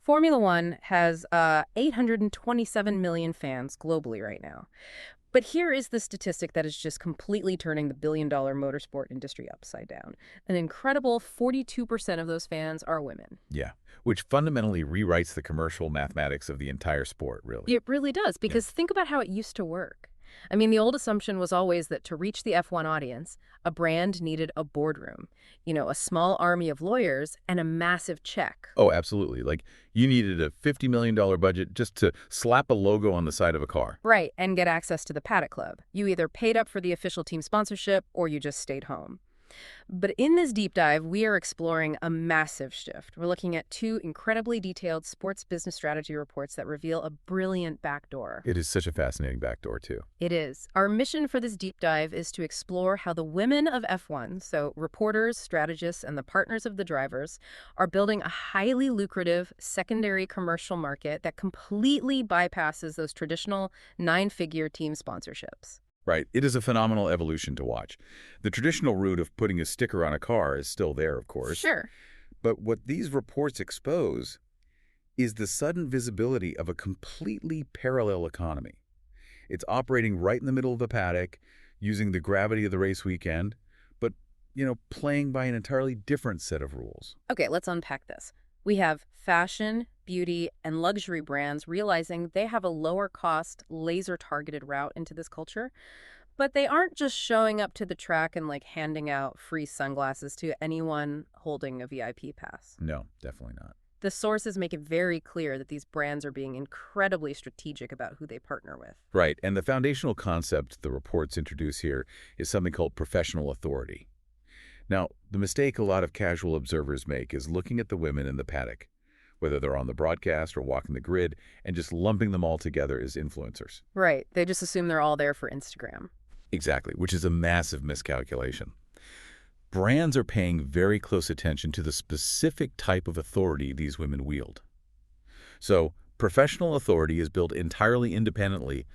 Formula One has 827 million fans globally right now. But here is the statistic that is just completely turning the billion-dollar motorsport industry upside down. An incredible 42% of those fans are women. Yeah, which fundamentally rewrites the commercial mathematics of the entire sport, really. It really does, Yeah. because think about how it used to work. I mean, the old assumption was always that to reach the F1 audience, a brand needed a boardroom, a small army of lawyers and a massive check. Oh, absolutely. Like, you needed a $50 million budget just to slap a logo on the side of a car. Right, and get access to the Paddock Club. You either paid up for the official team sponsorship or you just stayed home. But in this deep dive, we are exploring a massive shift. We're looking at two incredibly detailed sports business strategy reports that reveal a brilliant backdoor. It is such a fascinating backdoor, too. It is. Our mission for this deep dive is to explore how the women of F1, so reporters, strategists, and the partners of the drivers, are building a highly lucrative secondary commercial market that completely bypasses those traditional nine-figure team sponsorships. Right. It is a phenomenal evolution to watch. The traditional route of putting a sticker on a car is still there, of course. Sure. But what these reports expose is the sudden visibility of a completely parallel economy. It's operating right in the middle of the paddock, using the gravity of the race weekend, but, playing by an entirely different set of rules. Okay, let's unpack this. We have fashion, beauty, and luxury brands realizing they have a lower-cost, laser-targeted route into this culture. But they aren't just showing up to the track and, handing out free sunglasses to anyone holding a VIP pass. No, definitely not. The sources make it very clear that these brands are being incredibly strategic about who they partner with. Right, and the foundational concept the reports introduce here is something called professional authority. Now, the mistake a lot of casual observers make is looking at the women in the paddock, whether they're on the broadcast or walking the grid, and just lumping them all together as influencers. Right. They just assume they're all there for Instagram. Exactly, which is a massive miscalculation. Brands are paying very close attention to the specific type of authority these women wield. So, professional authority is built entirely independently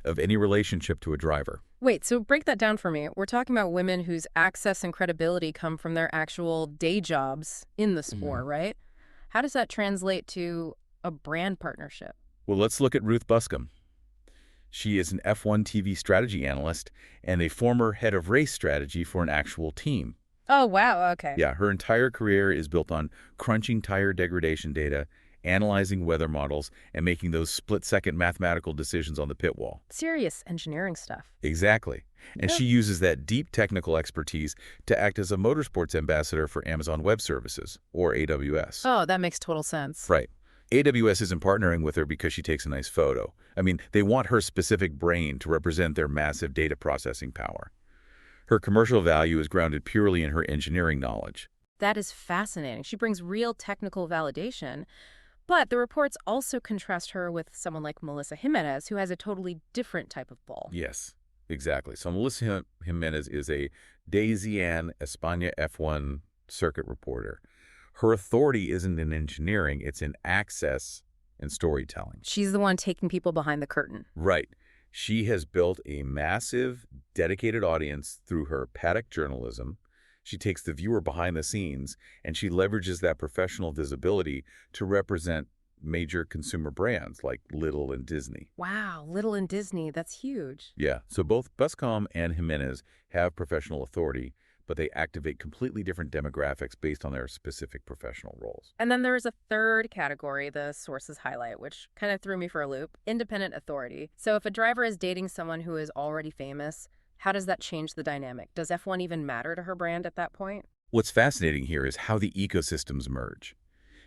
of any relationship to a driver. Wait, so break that down for me. We're talking about women whose access and credibility come from their actual day jobs in the sport, right? How does that translate to a brand partnership? Well, let's look at Ruth Buscombe. She is an F1 TV strategy analyst and a former head of race strategy for an actual team. Oh, wow, okay. Yeah, her entire career is built on crunching tire degradation data, analyzing weather models, and making those split-second mathematical decisions on the pit wall. Serious engineering stuff. Exactly. And she uses that deep technical expertise to act as a motorsports ambassador for Amazon Web Services, or AWS. Oh, that makes total sense. Right. AWS isn't partnering with her because she takes a nice photo. I mean, they want her specific brain to represent their massive data processing power. Her commercial value is grounded purely in her engineering knowledge. That is fascinating. She brings real technical validation. But the reports also contrast her with someone like Melissa Jimenez, who has a totally different type of pull. Yes, exactly. So Melissa Jimenez is a Daisy Ann España F1 circuit reporter. Her authority isn't in engineering, it's in access and storytelling. She's the one taking people behind the curtain. Right. She has built a massive, dedicated audience through her paddock journalism. She takes the viewer behind the scenes, and she leverages that professional visibility to represent major consumer brands like Lidl and Disney. Wow, Lidl and Disney, that's huge. Yeah, so both Buscombe and Jimenez have professional authority, but they activate completely different demographics based on their specific professional roles. And then there is a third category the sources highlight, which kind of threw me for a loop: independent authority. So if a driver is dating someone who is already famous, how does that change the dynamic? Does F1 even matter to her brand at that point? What's fascinating here is how the ecosystems merge.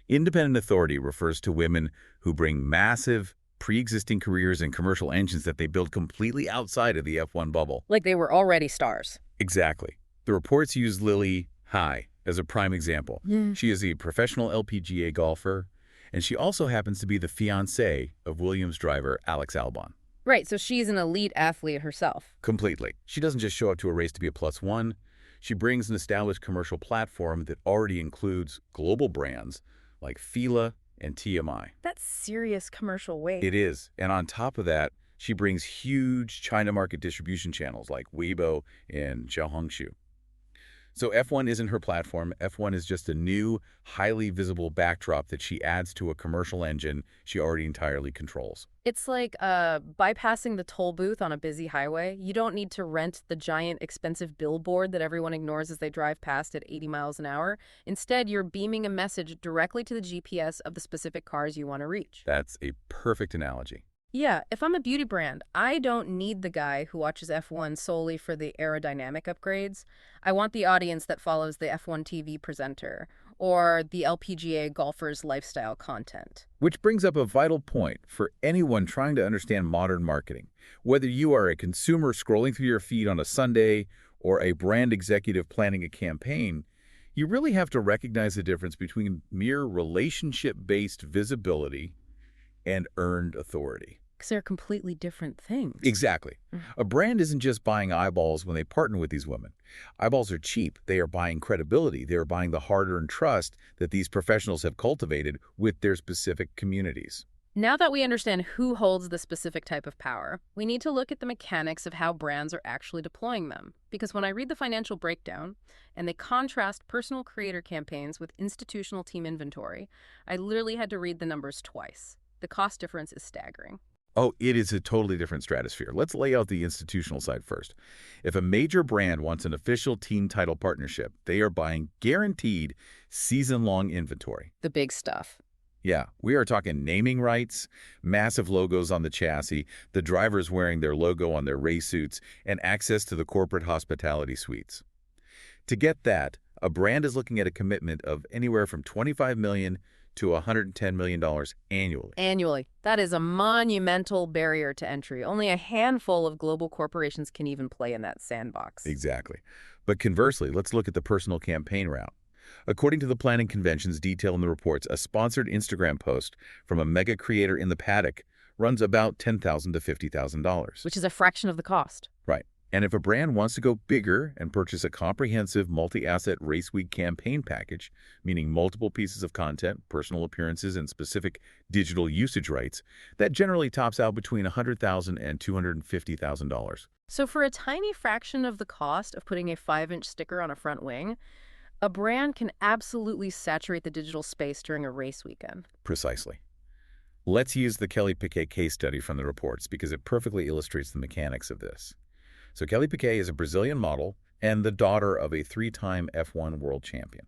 Independent authority refers to women who bring massive, pre-existing careers and commercial engines that they build completely outside of the F1 bubble. Like they were already stars. Exactly. The reports use Lily He as a prime example. She is a professional LPGA golfer, and she also happens to be the fiancée of Williams driver Alex Albon. Right, so she's an elite athlete herself. Completely. She doesn't just show up to a race to be a +1. She brings an established commercial platform that already includes global brands like Fila and TMI. That's serious commercial weight. It is. And on top of that, she brings huge China market distribution channels like Weibo and Xiaohongshu. So F1 isn't her platform. F1 is just a new, highly visible backdrop that she adds to a commercial engine she already entirely controls. It's like bypassing the toll booth on a busy highway. You don't need to rent the giant expensive billboard that everyone ignores as they drive past at 80 miles an hour. Instead, you're beaming a message directly to the GPS of the specific cars you want to reach. That's a perfect analogy. Yeah, if I'm a beauty brand, I don't need the guy who watches F1 solely for the aerodynamic upgrades. I want the audience that follows the F1 TV presenter or the LPGA golfer's lifestyle content. Which brings up a vital point for anyone trying to understand modern marketing. Whether you are a consumer scrolling through your feed on a Sunday or a brand executive planning a campaign, you really have to recognize the difference between mere relationship-based visibility and earned authority. Because they're completely different things. Exactly. A brand isn't just buying eyeballs when they partner with these women. Eyeballs are cheap. They are buying credibility. They are buying the hard-earned trust that these professionals have cultivated with their specific communities. Now that we understand who holds the specific type of power, we need to look at the mechanics of how brands are actually deploying them. Because when I read the financial breakdown and they contrast personal creator campaigns with institutional team inventory, I literally had to read the numbers twice. The cost difference is staggering. Oh, it is a totally different stratosphere. Let's lay out the institutional side first. If a major brand wants an official team title partnership, they are buying guaranteed season-long inventory. The big stuff. Yeah, we are talking naming rights, massive logos on the chassis, the drivers wearing their logo on their race suits, and access to the corporate hospitality suites. To get that, a brand is looking at a commitment of anywhere from $25 million to $110 million annually. Annually. That is a monumental barrier to entry. Only a handful of global corporations can even play in that sandbox. Exactly. But conversely, let's look at the personal campaign route. According to the planning conventions detailed in the reports, a sponsored Instagram post from a mega creator in the paddock runs about $10,000 to $50,000. Which is a fraction of the cost. Right. And if a brand wants to go bigger and purchase a comprehensive multi-asset race week campaign package, meaning multiple pieces of content, personal appearances, and specific digital usage rights, that generally tops out between $100,000 and $250,000. So for a tiny fraction of the cost of putting a 5-inch sticker on a front wing, a brand can absolutely saturate the digital space during a race weekend. Precisely. Let's use the Kelly Piquet case study from the reports because it perfectly illustrates the mechanics of this. So Kelly Piquet is a Brazilian model and the daughter of a 3-time F1 world champion.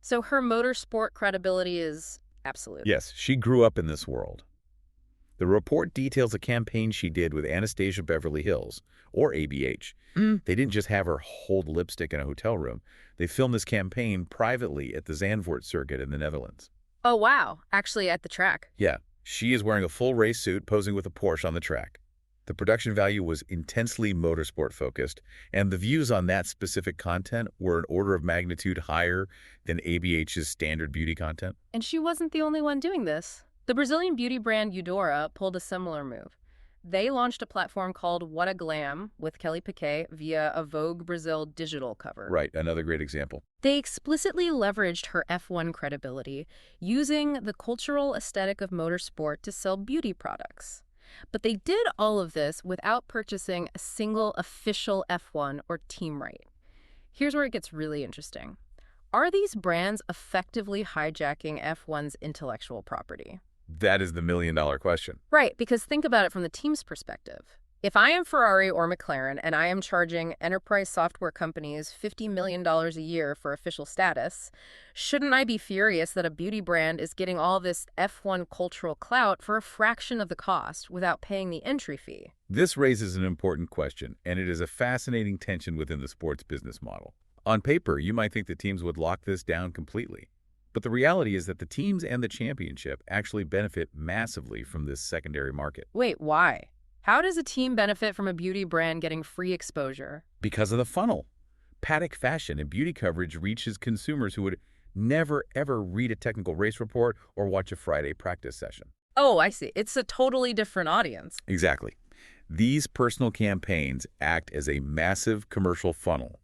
So her motorsport credibility is absolute. Yes, she grew up in this world. The report details a campaign she did with Anastasia Beverly Hills, or ABH. They didn't just have her hold lipstick in a hotel room. They filmed this campaign privately at the Zandvoort circuit in the Netherlands. Oh, wow. Actually at the track. Yeah, she is wearing a full race suit, posing with a Porsche on the track. The production value was intensely motorsport-focused, and the views on that specific content were an order of magnitude higher than ABH's standard beauty content. And she wasn't the only one doing this. The Brazilian beauty brand Eudora pulled a similar move. They launched a platform called What a Glam with Kelly Piquet via a Vogue Brazil digital cover. Right, another great example. They explicitly leveraged her F1 credibility, using the cultural aesthetic of motorsport to sell beauty products. But they did all of this without purchasing a single official F1 or team right. Here's where it gets really interesting. Are these brands effectively hijacking F1's intellectual property? That is the million-dollar question. Right, because think about it from the team's perspective. If I am Ferrari or McLaren and I am charging enterprise software companies $50 million a year for official status, shouldn't I be furious that a beauty brand is getting all this F1 cultural clout for a fraction of the cost without paying the entry fee? This raises an important question, and it is a fascinating tension within the sports business model. On paper, you might think the teams would lock this down completely. But the reality is that the teams and the championship actually benefit massively from this secondary market. Wait, why? How does a team benefit from a beauty brand getting free exposure? Because of the funnel. Paddock fashion and beauty coverage reaches consumers who would never, ever read a technical race report or watch a Friday practice session. Oh, I see. It's a totally different audience. Exactly. These personal campaigns act as a massive commercial funnel.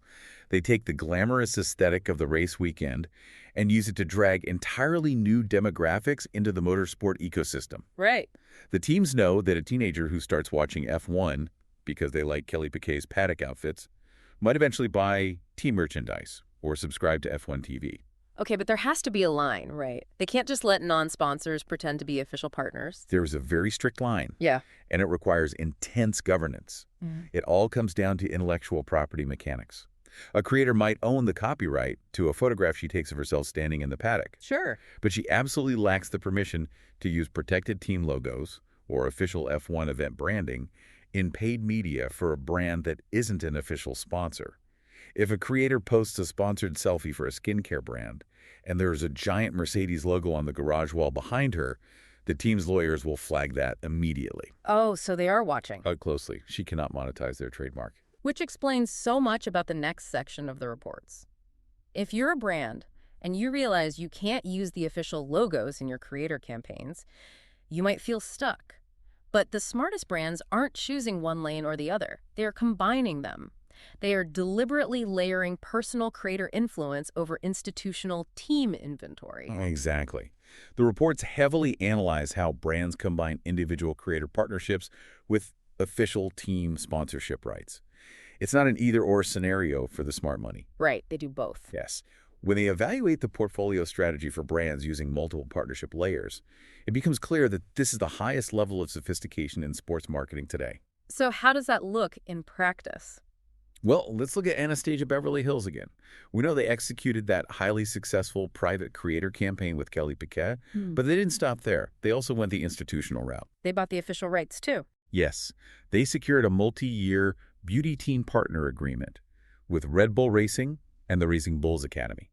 They take the glamorous aesthetic of the race weekend and use it to drag entirely new demographics into the motorsport ecosystem. Right. The teams know that a teenager who starts watching F1 because they like Kelly Piquet's paddock outfits might eventually buy team merchandise or subscribe to F1 TV. Okay, but there has to be a line, right? They can't just let non-sponsors pretend to be official partners. There is a very strict line, Yeah. and it requires intense governance. It all comes down to intellectual property mechanics. A creator might own the copyright to a photograph she takes of herself standing in the paddock, Sure. but she absolutely lacks the permission to use protected team logos or official F1 event branding in paid media for a brand that isn't an official sponsor. If a creator posts a sponsored selfie for a skincare brand, and there's a giant Mercedes logo on the garage wall behind her, the team's lawyers will flag that immediately. Oh, so they are watching. Closely. She cannot monetize their trademark. Which explains so much about the next section of the reports. If you're a brand and you realize you can't use the official logos in your creator campaigns, you might feel stuck. But the smartest brands aren't choosing one lane or the other. They are combining them. They are deliberately layering personal creator influence over institutional team inventory. Exactly. The reports heavily analyze how brands combine individual creator partnerships with official team sponsorship rights. It's not an either-or scenario for the smart money. Right, they do both. Yes. When they evaluate the portfolio strategy for brands using multiple partnership layers, it becomes clear that this is the highest level of sophistication in sports marketing today. So how does that look in practice? Well, let's look at Anastasia Beverly Hills again. We know they executed that highly successful private creator campaign with Kelly Piquet, but they didn't stop there. They also went the institutional route. They bought the official rights, too. Yes, they secured a multi-year beauty team partner agreement with Red Bull Racing and the Racing Bulls Academy.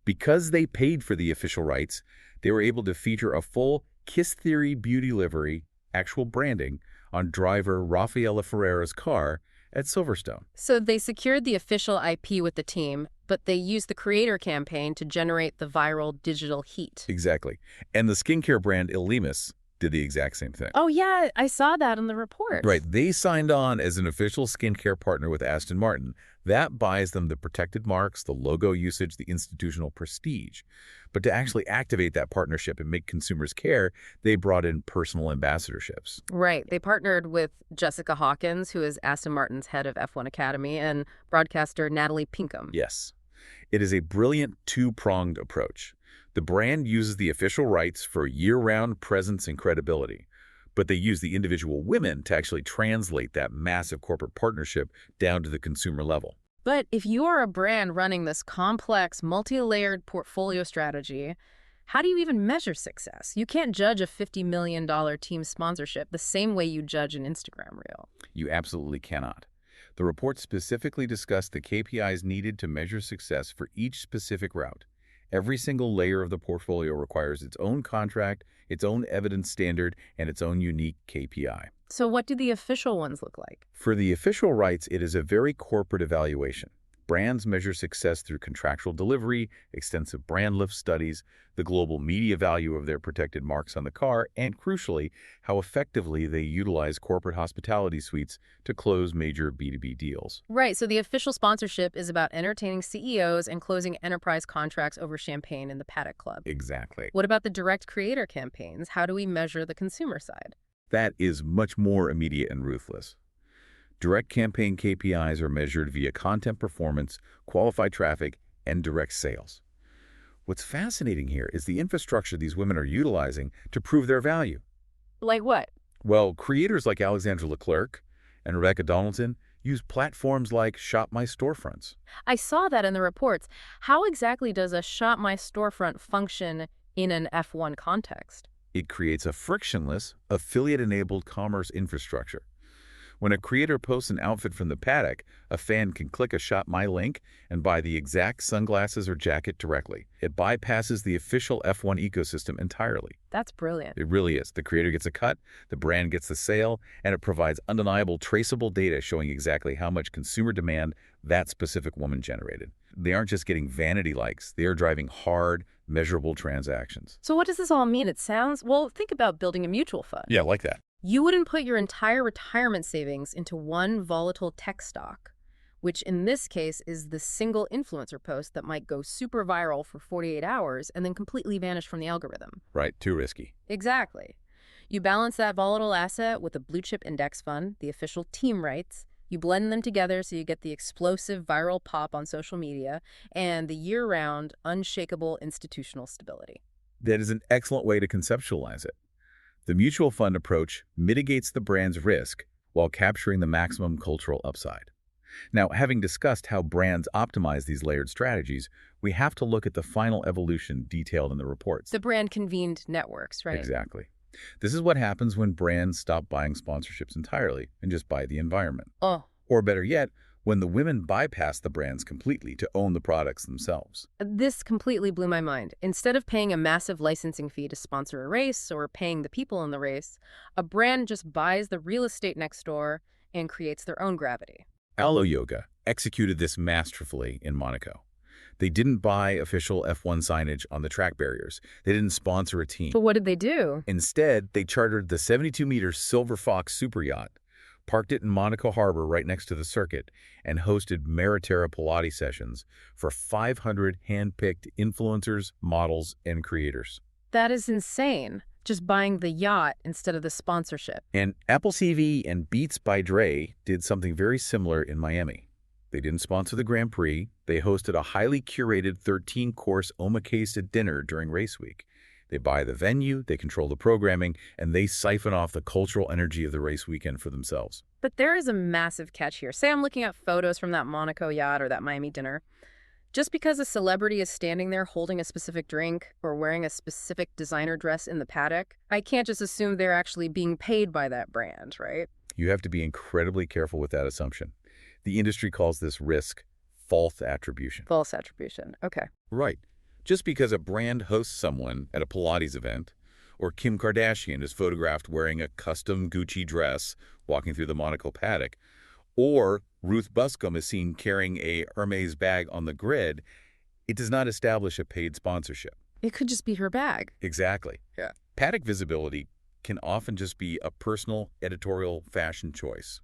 Because they paid for the official rights, they were able to feature a full Kiss Theory beauty livery, actual branding, on driver Rafaela Ferreira's car at Silverstone. So they secured the official IP with the team, but they used the creator campaign to generate the viral digital heat. Exactly. And the skincare brand ELEMIS did the exact same thing. Oh, yeah, I saw that in the report. Right. They signed on as an official skincare partner with Aston Martin. That buys them the protected marks, the logo usage, the institutional prestige. But to actually activate that partnership and make consumers care, they brought in personal ambassadorships. Right. They partnered with Jessica Hawkins, who is Aston Martin's head of F1 Academy, and broadcaster Natalie Pinkham. Yes. It is a brilliant two-pronged approach. The brand uses the official rights for year-round presence and credibility, but they use the individual women to actually translate that massive corporate partnership down to the consumer level. But if you are a brand running this complex, multi-layered portfolio strategy, how do you even measure success? You can't judge a $50 million team sponsorship the same way you judge an Instagram reel. You absolutely cannot. The report specifically discussed the KPIs needed to measure success for each specific route. Every single layer of the portfolio requires its own contract, its own evidence standard, and its own unique KPI. So what do the official ones look like? For the official rights, it is a very corporate evaluation. Brands measure success through contractual delivery, extensive brand lift studies, the global media value of their protected marks on the car, and crucially, how effectively they utilize corporate hospitality suites to close major B2B deals. Right, so the official sponsorship is about entertaining CEOs and closing enterprise contracts over champagne in the Paddock Club. Exactly. What about the direct creator campaigns? How do we measure the consumer side? That is much more immediate and ruthless. Direct campaign KPIs are measured via content performance, qualified traffic, and direct sales. What's fascinating here is the infrastructure these women are utilizing to prove their value. Like what? Well, creators like Alexandra Leclerc and Rebecca Donaldson use platforms like Shop My Storefronts. I saw that in the reports. How exactly does a Shop My Storefront function in an F1 context? It creates a frictionless, affiliate-enabled commerce infrastructure. When a creator posts an outfit from the paddock, a fan can click a Shop My link and buy the exact sunglasses or jacket directly. It bypasses the official F1 ecosystem entirely. That's brilliant. It really is. The creator gets a cut, the brand gets the sale, and it provides undeniable traceable data showing exactly how much consumer demand that specific woman generated. They aren't just getting vanity likes. They are driving hard, measurable transactions. So what does this all mean? It sounds, well, think about building a mutual fund. Yeah, like that. You wouldn't put your entire retirement savings into one volatile tech stock, which in this case is the single influencer post that might go super viral for 48 hours and then completely vanish from the algorithm. Right, too risky. Exactly. You balance that volatile asset with a blue chip index fund, the official team rights, You blend them together so you get the explosive viral pop on social media and the year-round, unshakable institutional stability. That is an excellent way to conceptualize it. The mutual fund approach mitigates the brand's risk while capturing the maximum cultural upside. Now, having discussed how brands optimize these layered strategies, we have to look at the final evolution detailed in the reports. The brand-convened networks, right? Exactly. This is what happens when brands stop buying sponsorships entirely and just buy the environment. Oh, Or better yet, when the women bypass the brands completely to own the products themselves. this completely blew my mind. Instead of paying a massive licensing fee to sponsor a race or paying the people in the race, a brand just buys the real estate next door and creates their own gravity. Alo Yoga executed this masterfully in Monaco. They didn't buy official F1 signage on the track barriers. They didn't sponsor a team. But what did they do? Instead, they chartered the 72-meter Silver Fox super yacht, parked it in Monaco Harbor right next to the circuit, and hosted Maritera Pilates sessions for 500 hand-picked influencers, models, and creators. That is insane. Just buying the yacht instead of the sponsorship. And Apple TV and Beats by Dre did something very similar in Miami. They didn't sponsor the Grand Prix. They hosted a highly curated 13-course omakase dinner during race week. They buy the venue, they control the programming, and they siphon off the cultural energy of the race weekend for themselves. But there is a massive catch here. Say I'm looking at photos from that Monaco yacht or that Miami dinner. Just because a celebrity is standing there holding a specific drink or wearing a specific designer dress in the paddock, I can't just assume they're actually being paid by that brand, right? You have to be incredibly careful with that assumption. The industry calls this risk false attribution. False attribution. Okay. Right. Just because a brand hosts someone at a Pilates event, or Kim Kardashian is photographed wearing a custom Gucci dress walking through the Monaco paddock, or Ruth Buscombe is seen carrying a Hermes bag on the grid, it does not establish a paid sponsorship. It could just be her bag. Exactly. Yeah. Paddock visibility can often just be a personal editorial fashion choice.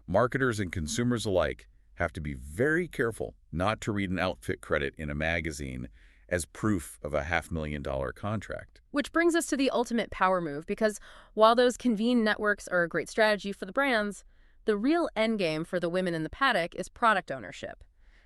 Marketers and consumers alike have to be very careful not to read an outfit credit in a magazine as proof of a $500,000 contract. Which brings us to the ultimate power move, because while those convened networks are a great strategy for the brands, the real endgame for the women in the paddock is product ownership.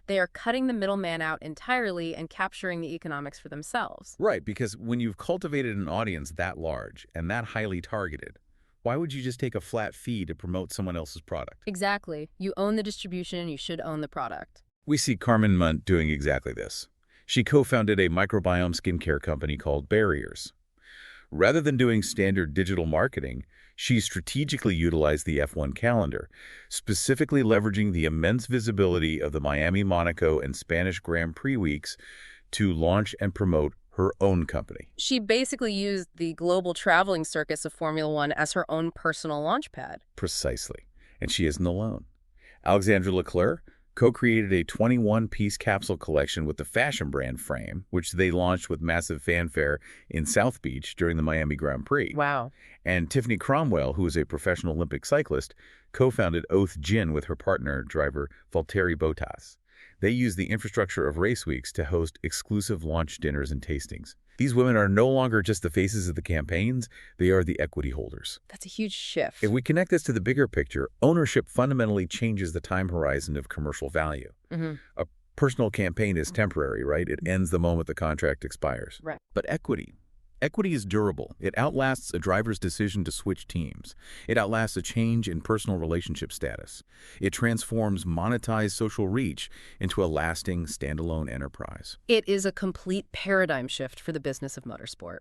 They are cutting the middleman out entirely and capturing the economics for themselves. Right, because when you've cultivated an audience that large and that highly targeted, why would you just take a flat fee to promote someone else's product? Exactly. You own the distribution, you should own the product. We see Carmen Montero doing exactly this. She co-founded a microbiome skincare company called Barriers. Rather than doing standard digital marketing, she strategically utilized the F1 calendar, specifically leveraging the immense visibility of the Miami, Monaco, and Spanish Grand Prix weeks to launch and promote her own company. She basically used the global traveling circus of Formula One as her own personal launchpad. Precisely. And she isn't alone. Alexandra Leclerc co-created a 21-piece capsule collection with the fashion brand Frame, which they launched with massive fanfare in South Beach during the Miami Grand Prix. Wow. And Tiffany Cromwell, who is a professional Olympic cyclist, co-founded Oath Gin with her partner, driver Valtteri Bottas. They use the infrastructure of race weeks to host exclusive launch dinners and tastings. These women are no longer just the faces of the campaigns, they are the equity holders. That's a huge shift. If we connect this to the bigger picture, ownership fundamentally changes the time horizon of commercial value. A personal campaign is temporary, right? It ends the moment the contract expires. Right. But equity is durable. It outlasts a driver's decision to switch teams. It outlasts a change in personal relationship status. It transforms monetized social reach into a lasting, standalone enterprise. It is a complete paradigm shift for the business of motorsport.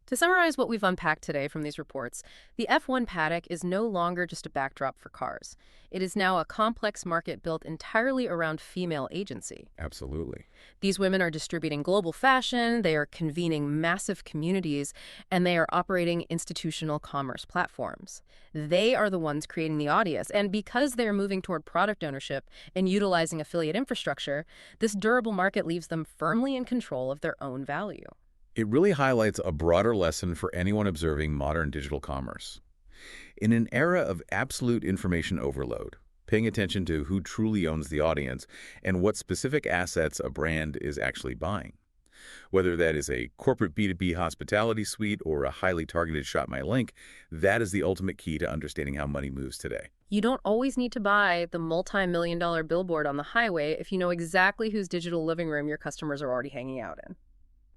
To summarize what we've unpacked today from these reports, the F1 paddock is no longer just a backdrop for cars. It is now a complex market built entirely around female agency. Absolutely. These women are distributing global fashion, they are convening massive communities, and they are operating institutional commerce platforms. They are the ones creating the audience, and because they are moving toward product ownership and utilizing affiliate infrastructure, this durable market leaves them firmly in control of their own value. It really highlights a broader lesson for anyone observing modern digital commerce. In an era of absolute information overload, paying attention to who truly owns the audience and what specific assets a brand is actually buying. Whether that is a corporate B2B hospitality suite or a highly targeted Shop My Link, that is the ultimate key to understanding how money moves today. You don't always need to buy the multi-million-dollar billboard on the highway if you know exactly whose digital living room your customers are already hanging out in.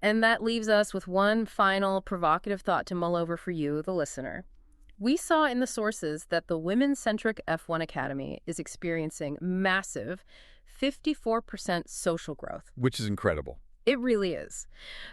And that leaves us with one final provocative thought to mull over for you, the listener. We saw in the sources that the women-centric F1 Academy is experiencing massive 54% social growth. Which is incredible. It really is.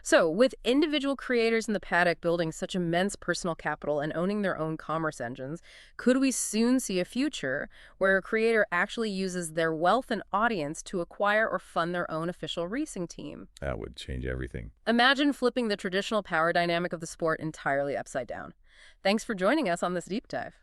So, with individual creators in the paddock building such immense personal capital and owning their own commerce engines, could we soon see a future where a creator actually uses their wealth and audience to acquire or fund their own official racing team? That would change everything. Imagine flipping the traditional power dynamic of the sport entirely upside down. Thanks for joining us on this deep dive.